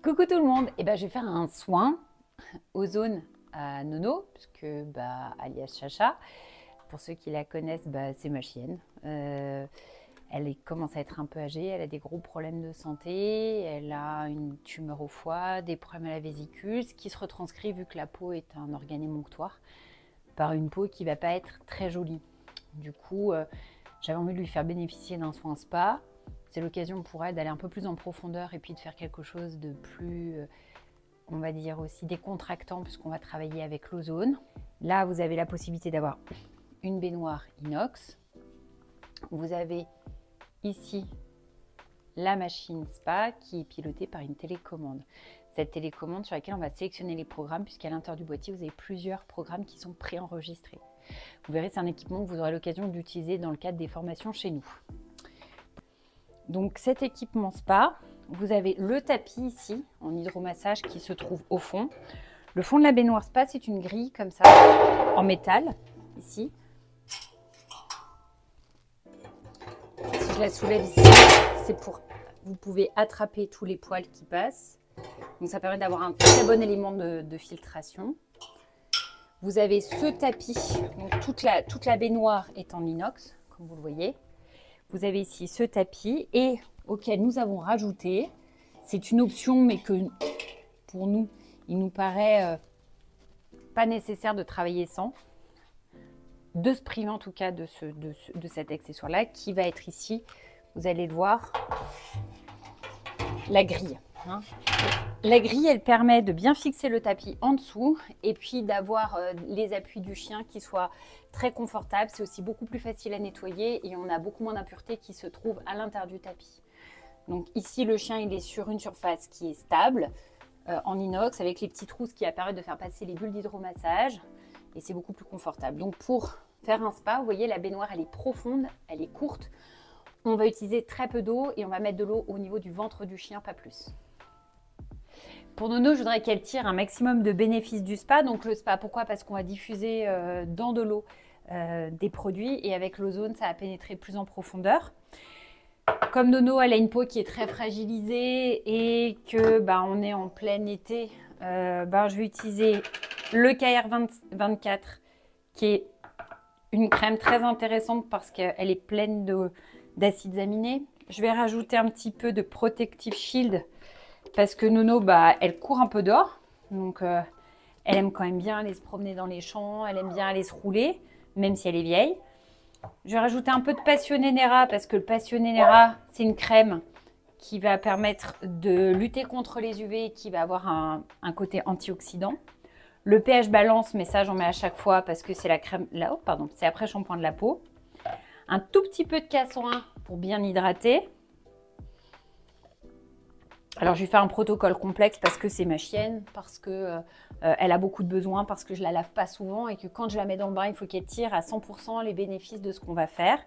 Coucou tout le monde, je vais faire un soin ozone à Nono, puisque alias Chacha. Pour ceux qui la connaissent, c'est ma chienne. Commence à être un peu âgée, elle a des gros problèmes de santé, elle a une tumeur au foie, des problèmes à la vésicule, ce qui se retranscrit, vu que la peau est un organe émonctoire, par une peau qui ne va pas être très jolie. Du coup, j'avais envie de lui faire bénéficier d'un soin spa. C'est l'occasion pour elle d'aller un peu plus en profondeur et puis de faire quelque chose de plus, on va dire aussi décontractant, puisqu'on va travailler avec l'ozone. Là, vous avez la possibilité d'avoir une baignoire inox. Vous avez ici la machine spa qui est pilotée par une télécommande. Cette télécommande sur laquelle on va sélectionner les programmes, puisqu'à l'intérieur du boîtier, vous avez plusieurs programmes qui sont préenregistrés. Vous verrez, c'est un équipement que vous aurez l'occasion d'utiliser dans le cadre des formations chez nous. Donc cet équipement spa, vous avez le tapis ici en hydromassage qui se trouve au fond. Le fond de la baignoire spa, c'est une grille comme ça en métal ici. Si je la soulève ici, c'est pour vous pouvez attraper tous les poils qui passent. Donc ça permet d'avoir un très bon élément de filtration. Vous avez ce tapis, donc toute la baignoire est en inox, comme vous le voyez. Vous avez ici ce tapis et auquel nous avons rajouté, c'est une option mais que pour nous, il nous paraît pas nécessaire de travailler sans, de se priver en tout cas de cet accessoire-là qui va être ici, vous allez le voir, la grille. La grille, elle permet de bien fixer le tapis en dessous et puis d'avoir les appuis du chien qui soient très confortables. C'est aussi beaucoup plus facile à nettoyer et on a beaucoup moins d'impuretés qui se trouvent à l'intérieur du tapis. Donc ici, le chien, il est sur une surface qui est stable, en inox, avec les petites trousses qui permettent de faire passer les bulles d'hydromassage et c'est beaucoup plus confortable. Donc pour faire un spa, vous voyez, la baignoire, elle est profonde, elle est courte. On va utiliser très peu d'eau et on va mettre de l'eau au niveau du ventre du chien, pas plus. Pour Nono, je voudrais qu'elle tire un maximum de bénéfices du spa. Donc le spa, pourquoi? Parce qu'on va diffuser dans de l'eau des produits et avec l'ozone, ça va pénétrer plus en profondeur. Comme Nono, elle a une peau qui est très fragilisée et que on est en plein été, je vais utiliser le KR24 qui est une crème très intéressante parce qu'elle est pleine d'acides aminés. Je vais rajouter un petit peu de Protective Shield parce que Nono, elle court un peu dehors. Donc, elle aime quand même bien aller se promener dans les champs. Elle aime bien aller se rouler, même si elle est vieille. Je vais rajouter un peu de Passionera parce que le Passionera, c'est une crème qui va permettre de lutter contre les UV et qui va avoir un côté antioxydant. Le pH Balance, mais ça, j'en mets à chaque fois parce que c'est la crème là-haut, pardon, c'est après shampoing de la peau. Un tout petit peu de K101 pour bien hydrater. Alors, je vais faire un protocole complexe parce que c'est ma chienne, parce que elle a beaucoup de besoins, parce que je la lave pas souvent et que quand je la mets dans le bain, il faut qu'elle tire à 100% les bénéfices de ce qu'on va faire.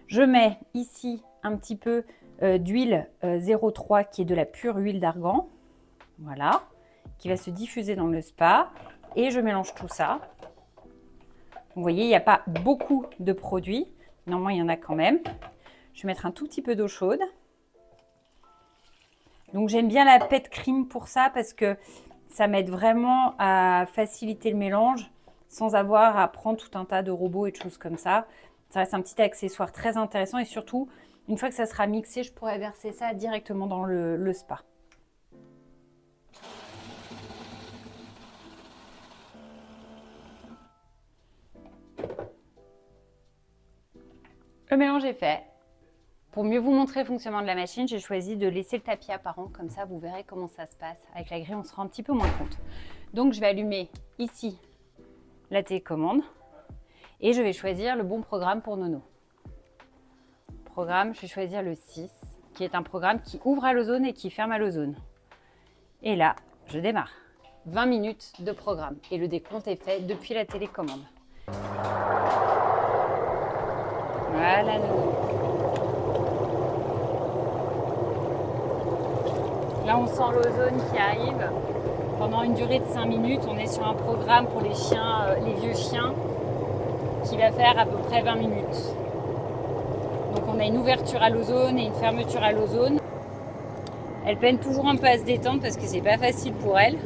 Je mets ici un petit peu d'huile 03 qui est de la pure huile d'argan, voilà, qui va se diffuser dans le spa et je mélange tout ça. Vous voyez, il n'y a pas beaucoup de produits, normalement il y en a quand même. Je vais mettre un tout petit peu d'eau chaude. Donc j'aime bien la pet cream pour ça parce que ça m'aide vraiment à faciliter le mélange sans avoir à prendre tout un tas de robots et de choses comme ça. Ça reste un petit accessoire très intéressant et surtout, une fois que ça sera mixé, je pourrai verser ça directement dans le spa. Le mélange est fait. Pour mieux vous montrer le fonctionnement de la machine, j'ai choisi de laisser le tapis apparent, comme ça vous verrez comment ça se passe. Avec la grille, on se rend un petit peu moins compte. Donc je vais allumer ici la télécommande et je vais choisir le bon programme pour Nono. Programme, je vais choisir le 6, qui est un programme qui ouvre à l'ozone et qui ferme à l'ozone. Et là, je démarre. 20 minutes de programme et le décompte est fait depuis la télécommande. Voilà Nono. Là, on sent l'ozone qui arrive. Pendant une durée de 5 minutes, on est sur un programme pour les chiens, les vieux chiens, qui va faire à peu près 20 minutes. Donc, on a une ouverture à l'ozone et une fermeture à l'ozone. Elle peine toujours un peu à se détendre parce que c'est pas facile pour elle.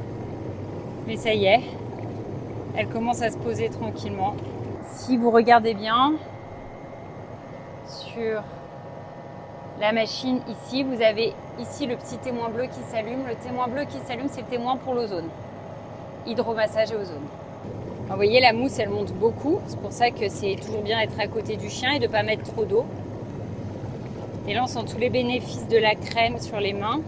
Mais ça y est, elle commence à se poser tranquillement. Si vous regardez bien, sur la machine ici, vous avez ici le petit témoin bleu qui s'allume. Le témoin bleu qui s'allume, c'est le témoin pour l'ozone. Hydromassage et ozone. Vous voyez, la mousse, elle monte beaucoup. C'est pour ça que c'est toujours bien d'être à côté du chien et de ne pas mettre trop d'eau. Et là, on sent tous les bénéfices de la crème sur les mains.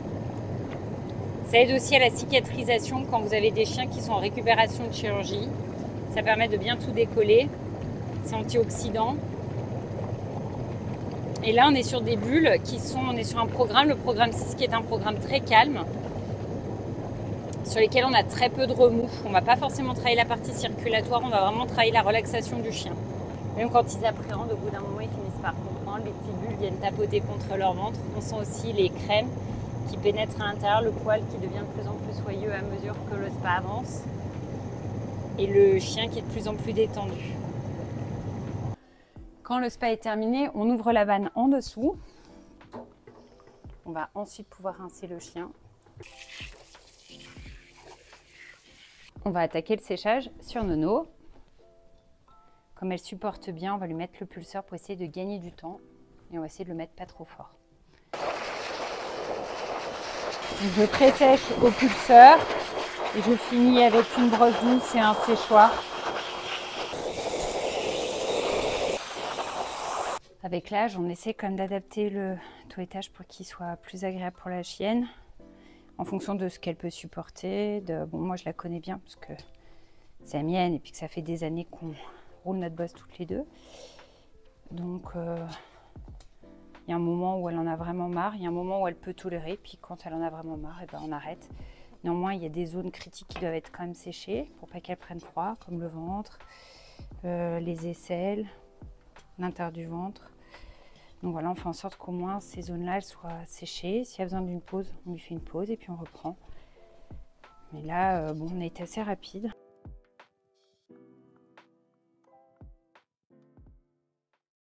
Ça aide aussi à la cicatrisation quand vous avez des chiens qui sont en récupération de chirurgie. Ça permet de bien tout décoller. C'est antioxydant. Et là, on est sur des bulles on est sur un programme, le programme 6, qui est un programme très calme, sur lesquels on a très peu de remous. On ne va pas forcément travailler la partie circulatoire, on va vraiment travailler la relaxation du chien. Même quand ils appréhendent, au bout d'un moment, ils finissent par comprendre. Les petites bulles viennent tapoter contre leur ventre. On sent aussi les crèmes qui pénètrent à l'intérieur, le poil qui devient de plus en plus soyeux à mesure que le spa avance. Et le chien qui est de plus en plus détendu. Quand le spa est terminé, on ouvre la vanne en dessous. On va ensuite pouvoir rincer le chien. On va attaquer le séchage sur Nono. Comme elle supporte bien, on va lui mettre le pulseur pour essayer de gagner du temps. Et on va essayer de le mettre pas trop fort. Je pré-sèche au pulseur et je finis avec une brosse douce et un séchoir. Avec l'âge, on essaie quand même d'adapter le toilettage pour qu'il soit plus agréable pour la chienne, en fonction de ce qu'elle peut supporter. Bon, moi, je la connais bien parce que c'est la mienne et puis que ça fait des années qu'on roule notre bosse toutes les deux. Donc, il y a un moment où elle en a vraiment marre, il y a un moment où elle peut tolérer, puis quand elle en a vraiment marre, et ben on arrête. Néanmoins, il y a des zones critiques qui doivent être quand même séchées pour pas qu'elle prenne froid, comme le ventre, les aisselles, l'intérieur du ventre. Donc voilà, on fait en sorte qu'au moins ces zones-là, elles soient séchées. S'il y a besoin d'une pause, on lui fait une pause et puis on reprend. Mais là, bon, on a été assez rapide.